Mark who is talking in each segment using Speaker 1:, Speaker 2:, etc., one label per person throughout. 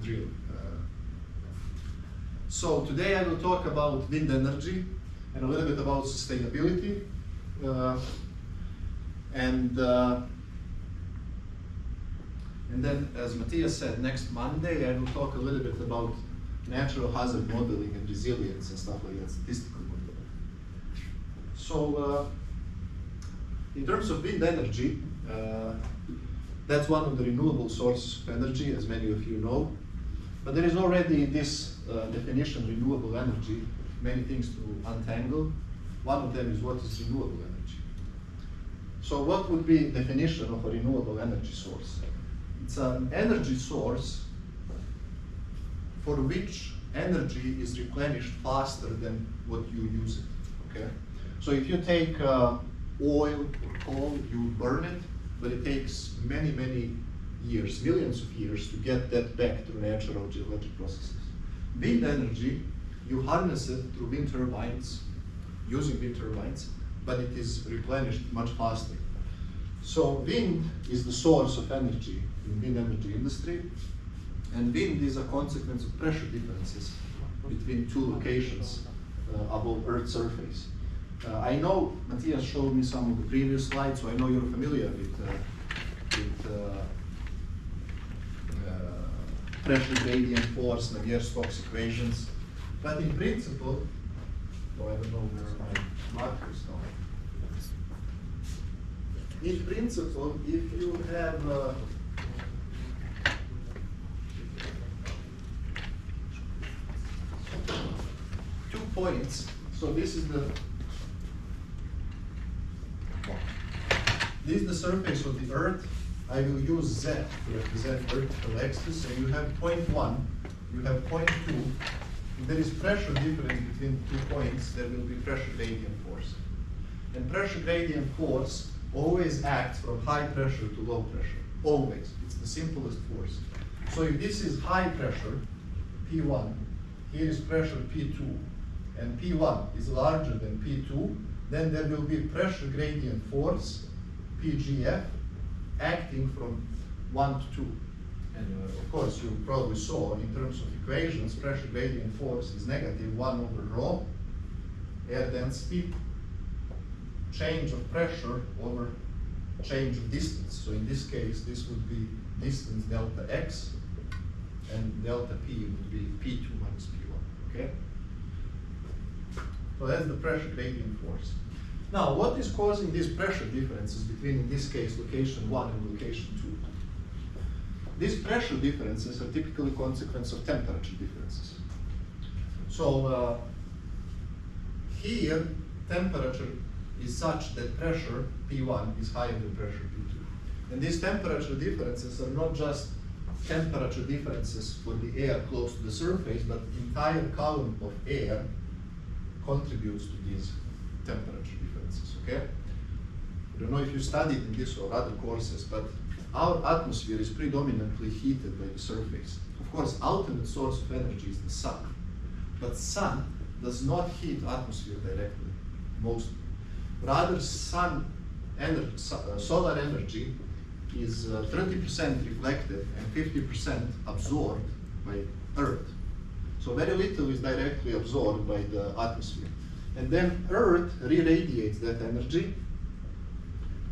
Speaker 1: drill. So today I will talk about wind energy and a little bit about sustainability. And then, as Matthias said, next Monday I will talk a little bit about natural hazard modeling and resilience and stuff like that, statistical modeling. So in terms of wind energy, that's one of the renewable sources of energy, as many of you know. But there is already this definition, renewable energy, many things to untangle. One of them is what is renewable energy. So what would be the definition of a renewable energy source? It's an energy source for which energy is replenished faster than what you use it, okay? So if you take oil or coal, you burn it, but it takes many, many years, millions of years to get that back through natural geologic processes. Wind energy, you harness it through wind turbines, using wind turbines, but it is replenished much faster. So wind is the source of energy in wind energy industry, and wind is a consequence of pressure differences between two locations above Earth's surface. I know Matthias showed me some of the previous slides, so I know you're familiar with pressure gradient force, Navier-Stokes equations. But in principle, oh, I don't know where my markers are. In principle, if you have two points, so this is the surface of the Earth. I will use Z to represent vertical axis. So you have point 1, you have point 2. If there is pressure difference between 2 points, there will be pressure gradient force. And pressure gradient force always acts from high pressure to low pressure. Always. It's the simplest force. So if this is high pressure, P1, here is pressure P2, and P1 is larger than P2, then there will be pressure gradient force, PGF, acting from 1 to 2. And of course, you probably saw in terms of equations, pressure gradient force is negative 1 over rho, air density, change of pressure over change of distance. So in this case, this would be distance delta x, and delta p would be P2 minus P1, okay? So that's the pressure gradient force. Now, what is causing these pressure differences between, in this case, location 1 and location 2? These pressure differences are typically a consequence of temperature differences. So here, temperature is such that pressure P1 is higher than pressure P2. And these temperature differences are not just temperature differences for the air close to the surface, but the entire column of air contributes to these temperature differences, okay? I don't know if you studied in this or other courses, but our atmosphere is predominantly heated by the surface. Of course, ultimate source of energy is the sun, but sun does not heat atmosphere directly, mostly. Rather, sun energy, solar energy is 30% reflected and 50% absorbed by Earth. So very little is directly absorbed by the atmosphere. And then Earth re-radiates that energy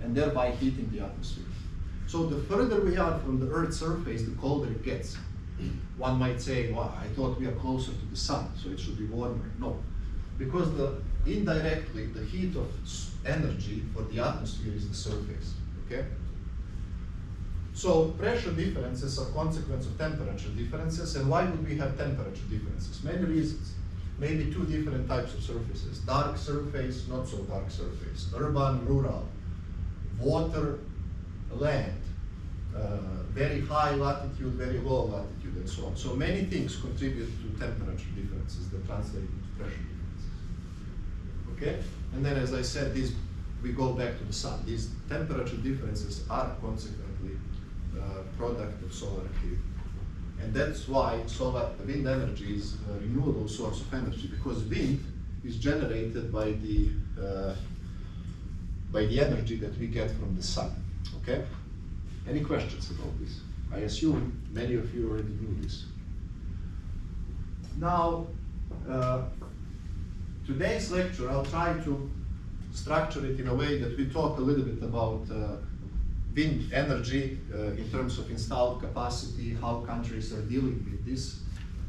Speaker 1: and thereby heating the atmosphere. So the further we are from the Earth's surface, the colder it gets. One might say, well, I thought we are closer to the sun, so it should be warmer. No, because indirectly, the heat of energy for the atmosphere is the surface, okay? So pressure differences are consequence of temperature differences. And why would we have temperature differences? Many reasons. Maybe two different types of surfaces. Dark surface, not so dark surface. Urban, rural. Water, land. Very high latitude, very low latitude, and so on. So many things contribute to temperature differences that translate into pressure differences. Okay? And then, as I said, we go back to the sun. These temperature differences are consequently product of solar activity. And that's why wind energy is a renewable source of energy, because wind is generated by the energy that we get from the sun. Okay? Any questions about this? I assume many of you already knew this. Now, today's lecture, I'll try to structure it in a way that we talk a little bit about wind energy in terms of installed capacity, how countries are dealing with this.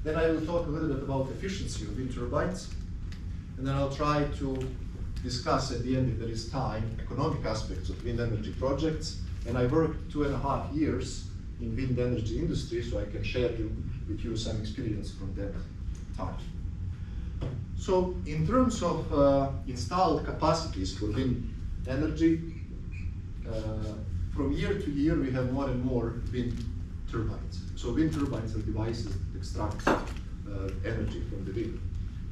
Speaker 1: Then I will talk a little bit about efficiency of wind turbines. And then I'll try to discuss at the end, if there is time, economic aspects of wind energy projects. And I worked 2.5 years in wind energy industry, so I can share with you some experience from that time. So in terms of installed capacities for wind energy, from year to year we have more and more wind turbines. So wind turbines are devices that extract energy from the wind.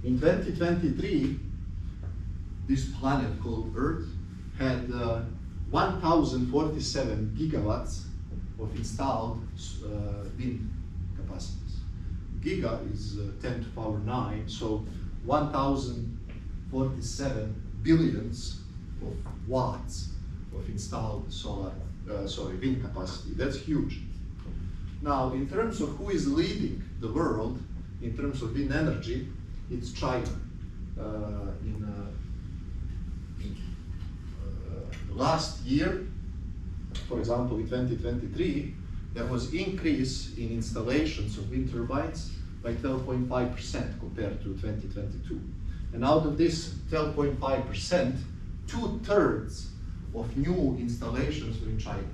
Speaker 1: In 2023, this planet called Earth had 1,047 gigawatts of installed wind capacities. Giga is 10 to the power 9, so 1,047 billions of watts of installed wind capacity. That's huge. Now, in terms of who is leading the world in terms of wind energy, it's China. Last year, for example, in 2023, there was increase in installations of wind turbines by 12.5% compared to 2022. And out of this 12.5%, 2/3 of new installations were in China.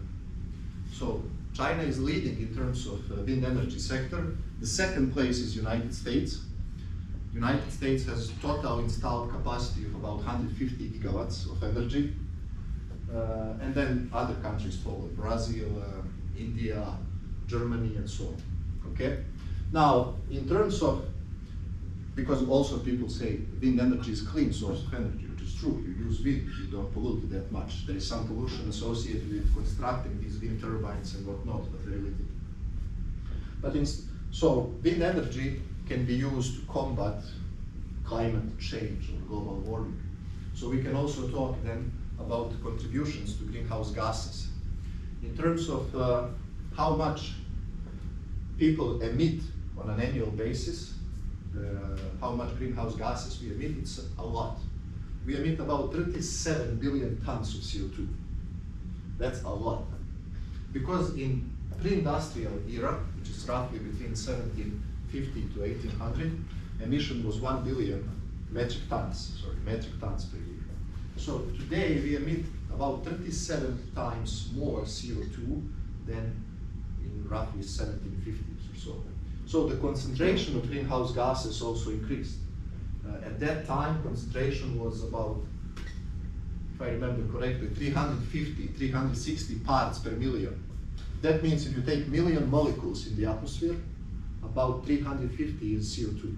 Speaker 1: So China is leading in terms of wind energy sector. The second place is United States. United States has total installed capacity of about 150 gigawatts of energy. And then other countries follow, Brazil, India, Germany, and so on, okay? Now, in terms of, because also people say wind energy is a clean source of energy, which is true. You use wind, you don't pollute that much. There is some pollution associated with constructing these wind turbines and whatnot, but very little. But so wind energy can be used to combat climate change or global warming. So we can also talk then about contributions to greenhouse gases. In terms of how much people emit on an annual basis, how much greenhouse gases we emit, it's a lot. We emit about 37 billion tons of CO2. That's a lot. Because in pre-industrial era, which is roughly between 1750 to 1800, emission was 1 billion metric tons per year. So today we emit about 37 times more CO2 than in roughly 1750s or so. So the concentration of greenhouse gases also increased. At that time, concentration was about, if I remember correctly, 360 parts per million. That means if you take million molecules in the atmosphere, about 350 is CO2.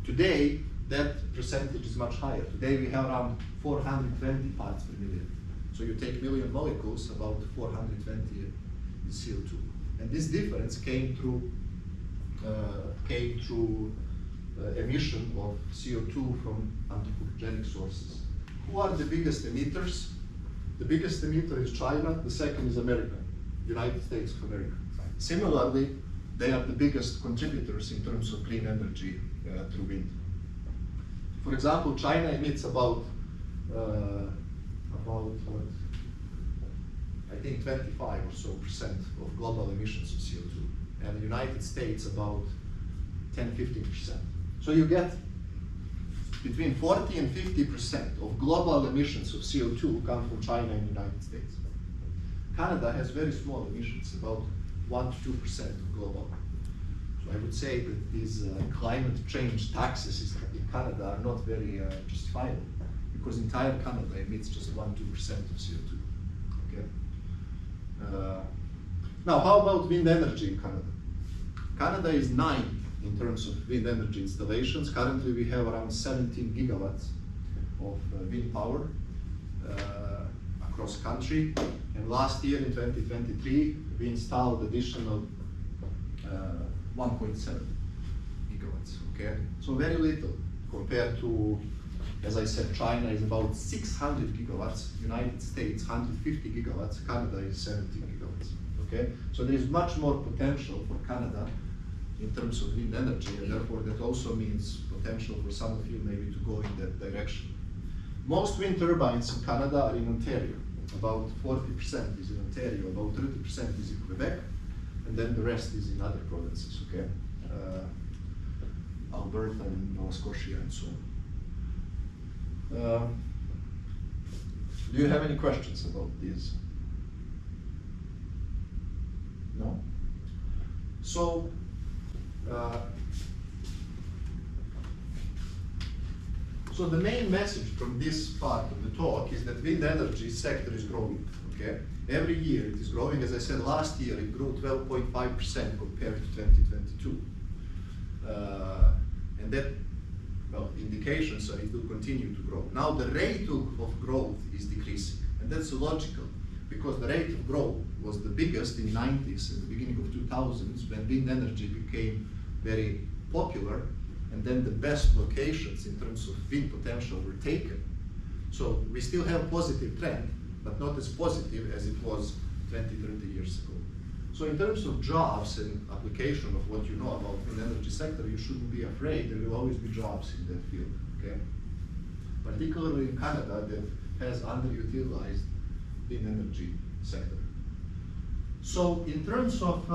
Speaker 1: Today, that percentage is much higher. Today we have around 420 parts per million. So you take million molecules, about 420 is CO2. And this difference came through emission of CO2 from anthropogenic sources. Who are the biggest emitters? The biggest emitter is China, the second is America, United States of America. Similarly, they are the biggest contributors in terms of green energy through wind. For example, China emits about I think 25 or so percent of global emissions of CO2, and the United States about 10-15%. So you get between 40 and 50% of global emissions of CO2 come from China and the United States. Canada has very small emissions, about 1 to 2% of global. So I would say that these climate change taxes in Canada are not very justifiable, because entire Canada emits just 1-2% of CO2. Okay. Now, how about wind energy in Canada? Canada is 9th in terms of wind energy installations. Currently, we have around 17 gigawatts of wind power across country. And last year, in 2023, we installed additional 1.7 gigawatts. Okay, so very little compared to, as I said, China is about 600 gigawatts, United States 150 gigawatts, Canada is 17 gigawatts. Okay, so there is much more potential for Canada in terms of wind energy, and therefore that also means potential for some of you maybe to go in that direction. Most wind turbines in Canada are in Ontario. About 40% is in Ontario, about 30% is in Quebec, and then the rest is in other provinces, okay? Alberta and Nova Scotia and so on. Do you have any questions about this? No? So, so the main message from this part of the talk is that wind energy sector is growing, okay? Every year it is growing. As I said, last year it grew 12.5% compared to 2022. And that, well, indications are it will continue to grow. Now the rate of growth is decreasing, and that's logical, because the rate of growth was the biggest in the 90s and the beginning of 2000s when wind energy became very popular, and then the best locations in terms of wind potential were taken. So we still have a positive trend, but not as positive as it was 20, 30 years ago. So in terms of jobs and application of what you know about wind energy sector, you shouldn't be afraid. There will always be jobs in that field, okay? Particularly in Canada, that has underutilized wind energy sector. So in terms of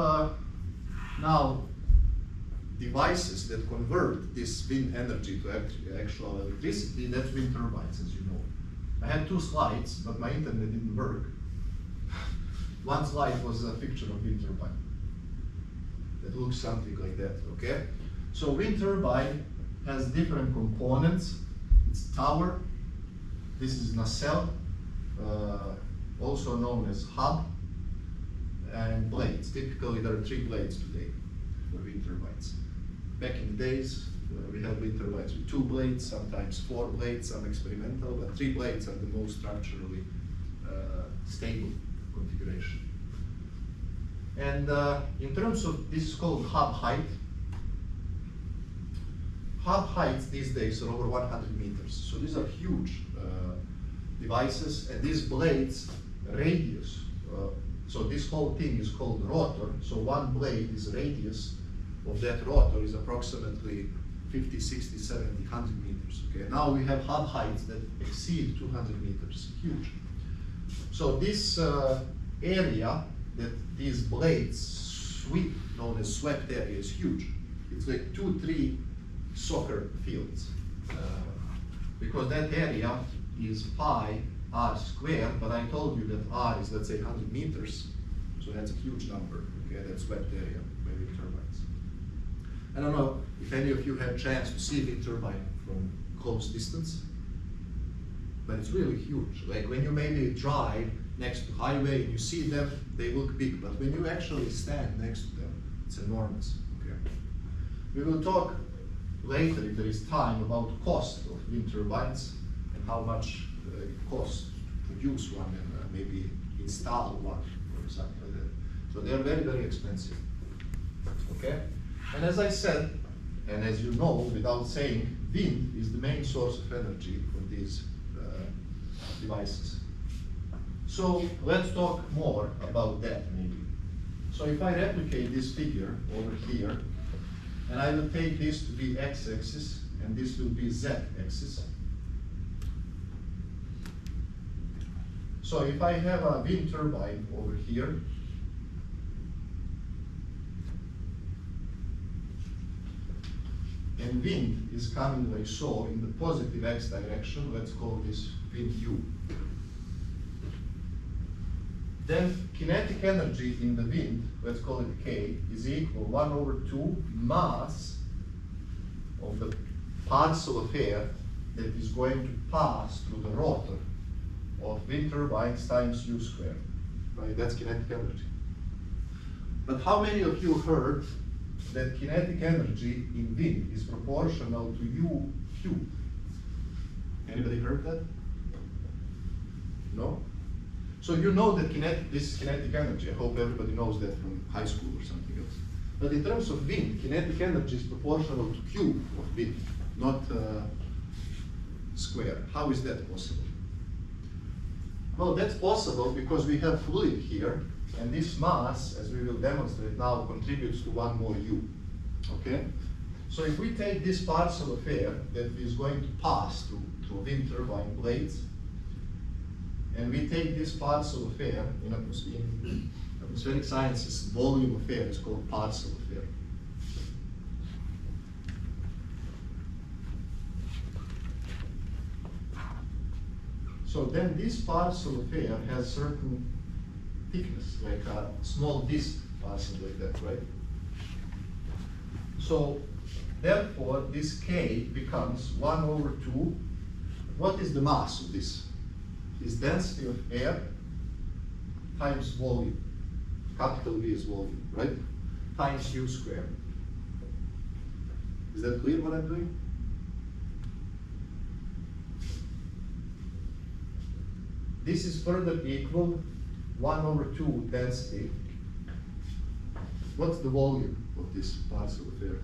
Speaker 1: now devices that convert this wind energy to actual electricity, that's wind turbines, as you know. I had 2 slides, but my internet didn't work. One slide was a picture of wind turbine. That looks something like that, okay? So wind turbine has different components. It's tower. This is nacelle, also known as hub, and blades. Typically there are 3 blades today for wind turbines. Back in the days, we had wind turbines with 2 blades, sometimes 4 blades, some experimental, but 3 blades are the most structurally stable configuration. And in terms of, this is called hub height. Hub heights these days are over 100 meters. So these are huge devices, and these blades radius. So this whole thing is called rotor. So one blade is radius of that rotor is approximately 50, 60, 70, 100 meters. Okay. Now we have hub heights that exceed 200 meters, huge. So this area that these blades sweep, known as swept area, is huge. It's like 2-3 soccer fields, because that area is pi r squared, but I told you that r is, let's say, 100 meters, so that's a huge number, okay, that swept area by wind turbines. I don't know if any of you had a chance to see wind turbine from close distance, but it's really huge. Like when you maybe drive next to highway and you see them, they look big, but when you actually stand next to them, it's enormous, okay? We will talk later, if there is time, about cost of wind turbines and how much it costs to produce one and maybe install one or something like that. So they are very, very expensive, okay? And as I said, and as you know, without saying, wind is the main source of energy for these devices. So let's talk more about that maybe. So if I replicate this figure over here, and I will take this to be x-axis, and this will be z-axis. So if I have a wind turbine over here, and wind is coming like so in the positive x direction, let's call this wind u. Then kinetic energy in the wind, let's call it K, is equal 1/2 mass of the parcel of air that is going to pass through the rotor of wind turbines times u squared. Right? That's kinetic energy. But how many of you heard that kinetic energy in wind is proportional to u cubed? Anybody heard that? No? So you know that this is kinetic energy. I hope everybody knows that from high school or something else. But in terms of wind, kinetic energy is proportional to Q of wind, not square. How is that possible? Well, that's possible because we have fluid here, and this mass, as we will demonstrate now, contributes to one more U. Okay? So if we take this parcel of air that is going to pass through wind turbine blades, and we take this parcel of air, in atmospheric sciences, volume of air is called parcel of air. So then this parcel of air has certain thickness, like a small disk passing like that, right? So therefore, this K becomes 1 over 2. What is the mass of this? Is density of air times volume. Capital V is volume, right? Times U squared. Is that clear what I'm doing? This is further equal 1 over 2 density. What's the volume of this parcel of air?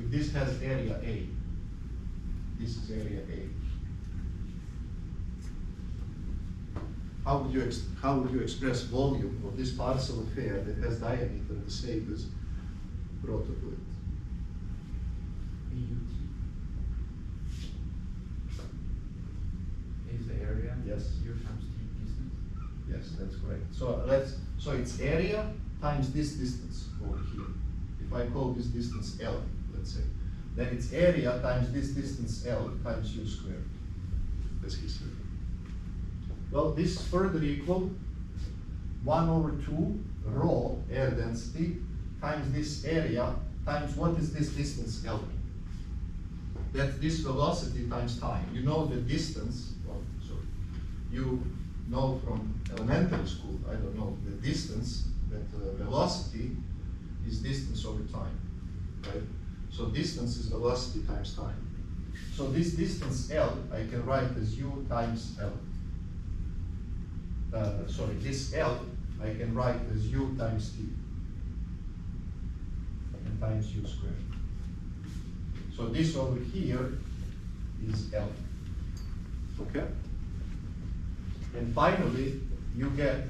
Speaker 1: If this has area A, this is area A. How would you express volume of this parcel of air that has diameter the same as rotoplate?
Speaker 2: Is the area?
Speaker 1: Yes.
Speaker 2: U times t distance.
Speaker 1: Yes, that's correct. So it's area times this distance over here. If I call this distance L, let's say, then it's area times this distance L times U squared. That's his circle. Well, this is further equal 1 over 2 rho air density times this area times what is this distance L? That's this velocity times time. You know the distance, well, sorry, you know from elementary school, I don't know, the distance, that velocity is distance over time, right? So distance is velocity times time. So this distance L, I can write as U times L. This L, I can write as U times T, and times U squared. So this over here is L, okay? And finally, you get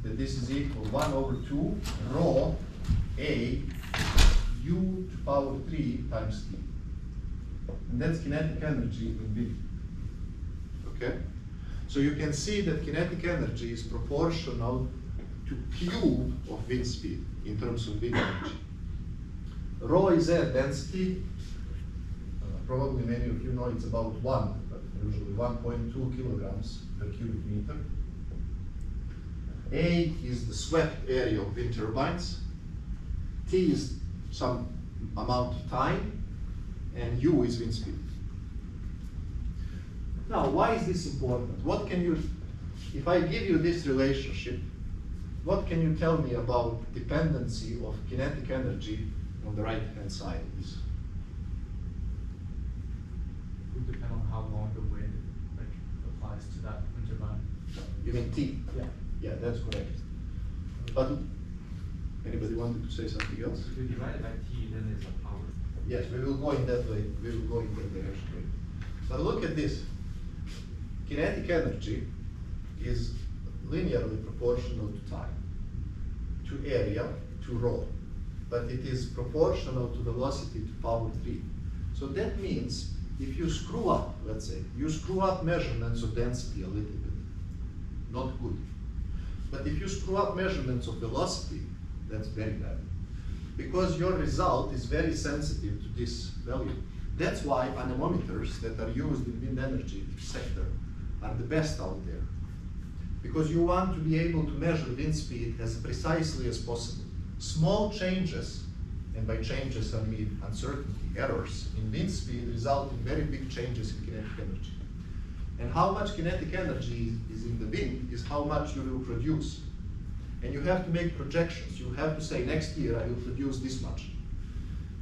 Speaker 1: that this is equal 1 over 2 rho A U to power 3 times T. And that's kinetic energy in V. Okay? So you can see that kinetic energy is proportional to Q of wind speed in terms of wind energy. Rho is air density. Probably many of you know it's about 1, but usually 1.2 kilograms per cubic meter. A is the swept area of wind turbines. T is some amount of time, and U is wind speed. Now, why is this important? What can you, if I give you this relationship, what can you tell me about dependency of kinetic energy on the right-hand side of this?
Speaker 2: It would depend on how long the wind applies to that wind turbine.
Speaker 1: You mean T?
Speaker 2: Yeah.
Speaker 1: Yeah, that's correct. But anybody wanted to say something else?
Speaker 2: If you divide it by T, then there's a power.
Speaker 1: Yes, we will go in that way. We will go in that direction. But look at this. Kinetic energy is linearly proportional to time, to area, to rho. But it is proportional to velocity to power 3. So that means if you screw up, let's say, you screw up measurements of density a little bit, not good. But if you screw up measurements of velocity, that's very bad. Because your result is very sensitive to this value. That's why anemometers that are used in wind energy sector are the best out there. Because you want to be able to measure wind speed as precisely as possible. Small changes, and by changes I mean uncertainty, errors in wind speed result in very big changes in kinetic energy. And how much kinetic energy is in the wind is how much you will produce. And you have to make projections. You have to say, next year I will produce this much.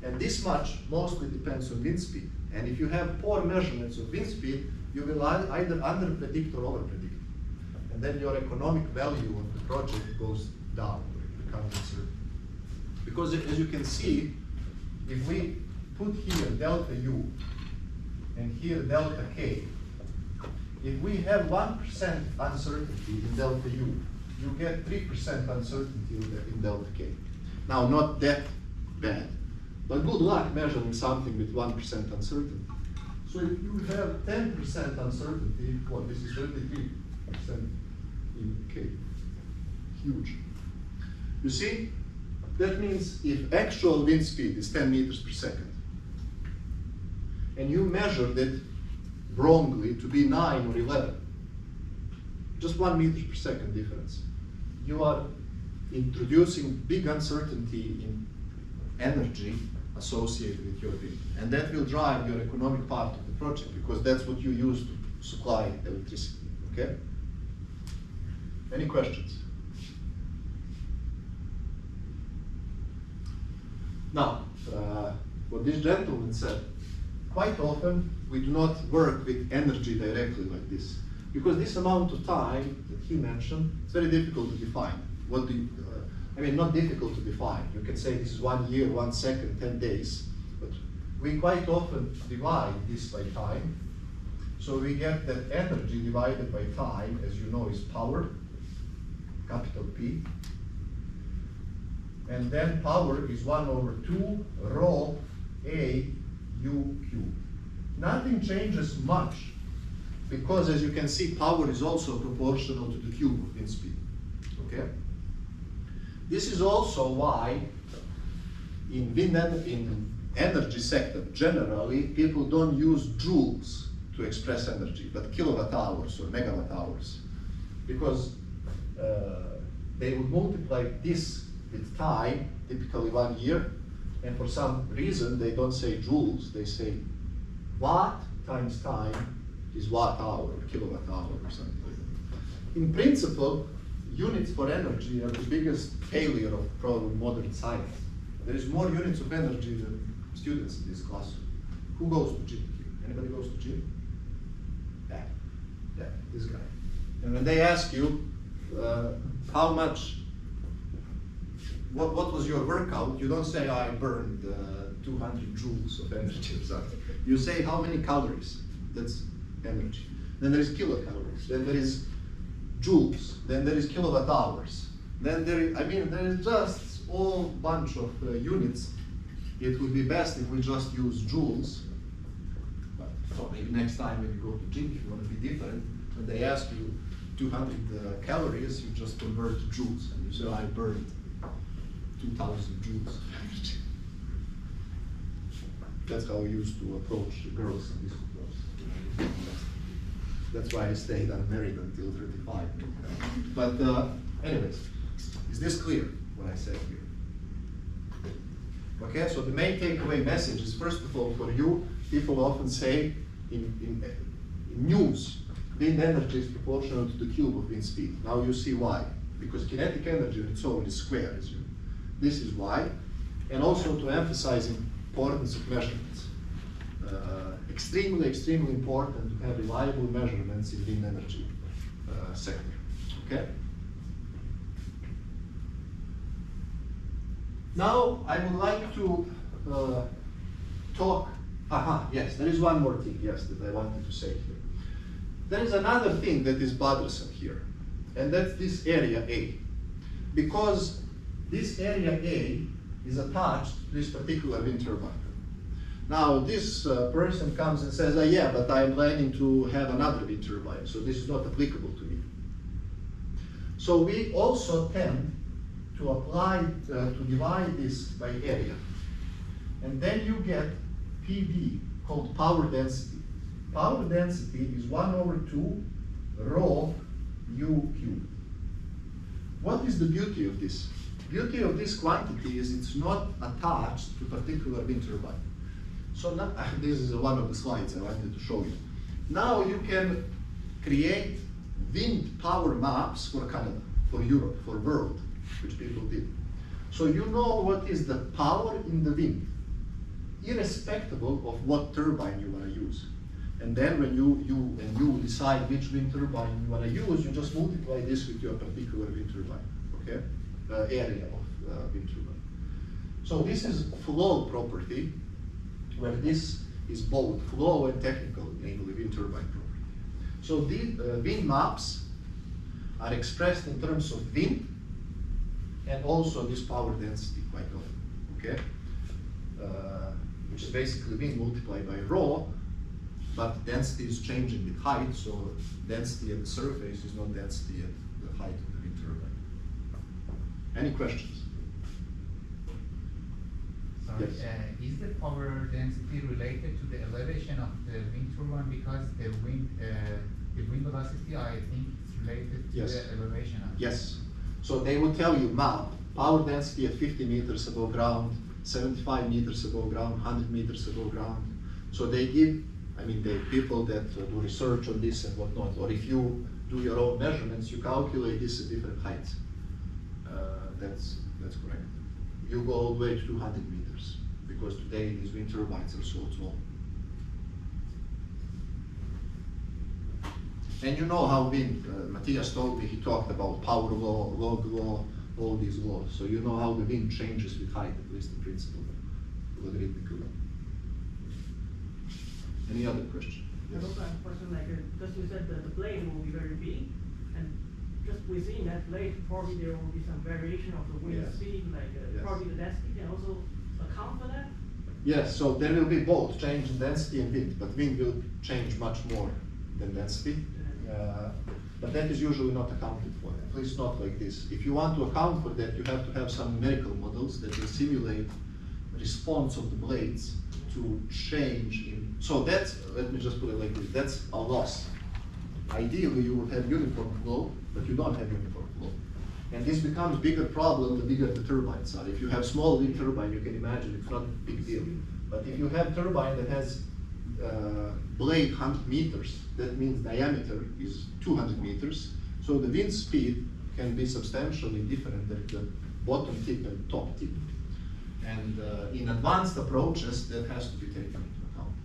Speaker 1: And this much mostly depends on wind speed. And if you have poor measurements of wind speed, you will either underpredict or overpredict. And then your economic value of the project goes down, or it becomes uncertain. Because as you can see, if we put here delta U and here delta K, if we have 1% uncertainty in delta U, you get 3% uncertainty in delta K. Now, not that bad, but good luck measuring something with 1% uncertainty. So if you have 10% uncertainty, what, this is 33% in K, huge. You see, that means if actual wind speed is 10 meters per second, and you measured it wrongly to be 9 or 11, just 1 meter per second difference, you are introducing big uncertainty in energy associated with your wind. And that will drive your economic part of the project, because that's what you use to supply electricity, okay? Any questions? Now, what this gentleman said, quite often we do not work with energy directly like this, because this amount of time that he mentioned, it's very difficult to define. What do you, I mean, not difficult to define. You can say this is 1 year, 1 second, 10 days, but we quite often divide this by time. So we get that energy divided by time, as you know, is power, capital P. And then power is 1/2 rho A U Q. Nothing changes much, because as you can see, power is also proportional to the cube of wind speed, okay? This is also why in energy sector, generally, people don't use joules to express energy, but kilowatt hours or megawatt hours, because they would multiply this with time, typically 1 year, and for some reason they don't say joules, they say watt times time is watt hour or kilowatt hour or something like that. In principle, units for energy are the biggest failure of probably modern science. There is more units of energy than students in this class. Who goes to gym here? Anybody goes to gym? Yeah, this guy. And when they ask you how much, what was your workout, you don't say, I burned 200 joules of energy or something. You say how many calories, that's energy. Then there is kilocalories, then there is joules, then there is kilowatt hours. Then there is just all bunch of units. It would be best if we just use joules. But so maybe next time when you go to gym, if you want to be different, when they ask you 200 calories, you just convert to joules, and you say, I burned 2,000 joules of energy. That's how we used to approach the girls in disco clubs. That's why I stayed unmarried until 35. But anyways, is this clear, what I said here? Okay, so the main takeaway message is, first of all, for you, people often say in news, wind energy is proportional to the cube of wind speed. Now you see why. Because kinetic energy on its own is square, as you know. This is why. And also to emphasize importance of measurements. Extremely, extremely important to have reliable measurements in wind energy sector, okay? Now, I would like to talk, yes, there is one more thing, yes, that I wanted to say here. There is another thing that is bothersome here, and that's this area A. Because this area A is attached to this particular wind turbine. Now, this person comes and says, yeah, but I'm planning to have another wind turbine, so this is not applicable to me. So we also tend to apply, to divide this by area. And then you get PD, called power density. Power density is 1/2 rho U cube. What is the beauty of this? Beauty of this quantity is it's not attached to particular wind turbine. So now, this is one of the slides I wanted to show you. Now you can create wind power maps for Canada, for Europe, for world, which people did. So you know what is the power in the wind, irrespective of what turbine you want to use. And then when you decide which wind turbine you want to use, you just multiply this with your particular wind turbine, okay? Area of wind turbine. So this is flow property, where this is both flow and technical, namely wind turbine property. So the wind maps are expressed in terms of wind and also this power density quite often, okay? Which is basically wind multiplied by rho, but density is changing with height, so density at the surface is not density at the height of the wind turbine. Any questions?
Speaker 3: Sorry,
Speaker 1: Yes.
Speaker 3: Is the power density related to the elevation of the wind turbine? Because the wind velocity, I think, is related to
Speaker 1: Yes.
Speaker 3: the elevation of
Speaker 1: Yes. So they will tell you now, power density at 50 meters above ground, 75 meters above ground, 100 meters above ground. So they give, I mean, the people that do research on this and whatnot, or if you do your own measurements, you calculate this at different heights. That's correct. You go all the way to 200 meters, because today these wind turbines are so tall. And you know how wind, Matthias told me, he talked about power law, log law, all these laws. So you know how the wind changes with height, at least in principle, logarithmically. Any other question?
Speaker 4: I also have a question, like, because you said that the blade will be very big, and just within that blade, probably there will be some variation of the wind
Speaker 1: Yes.
Speaker 4: speed, like,
Speaker 1: Yes.
Speaker 4: probably the density can also account for that?
Speaker 1: Yes, so there will be both change in density and wind, but wind will change much more than density. But that is usually not accounted for, at least not like this. If you want to account for that, you have to have some numerical models that will simulate the response of the blades to change in. So that's, let me just put it like this, that's a loss. Ideally, you would have uniform flow, but you don't have uniform flow. And this becomes bigger problem the bigger the turbines are. If you have small wind turbine, you can imagine it's not a big deal. But if you have turbine that has blade 100 meters, that means diameter is 200 meters. So the wind speed can be substantially different than the bottom tip and top tip. And in advanced approaches, that has to be taken into account.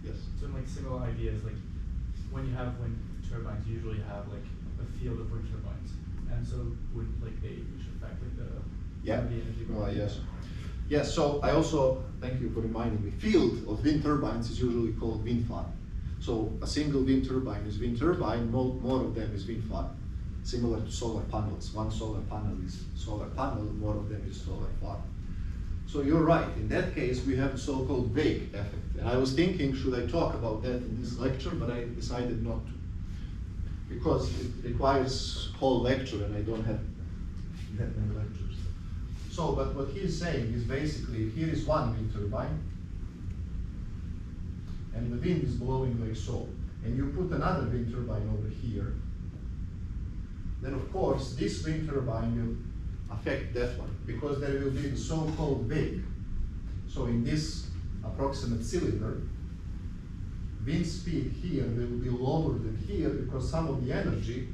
Speaker 1: Yes.
Speaker 2: So like similar ideas, like when you have wind turbines, you usually have like a field of wind turbines. And so would like they which affect like the
Speaker 1: Yeah.
Speaker 2: the energy.
Speaker 1: Yes. Yes, so I also, thank you for reminding me, field of wind turbines is usually called wind farm. So a single wind turbine is wind turbine, more of them is wind farm. Similar to solar panels. One solar panel is solar panel, more of them is solar farm. So you're right, in that case we have the so-called wake effect. And I was thinking, should I talk about that in this lecture, but I decided not to. Because it requires whole lecture and I don't have that many lectures. So, but what he's saying is basically, here is one wind turbine, and the wind is blowing like so. And you put another wind turbine over here, then of course this wind turbine will affect that one, because there will be the so-called wake. So in this approximate cylinder, wind speed here will be lower than here, because some of the energy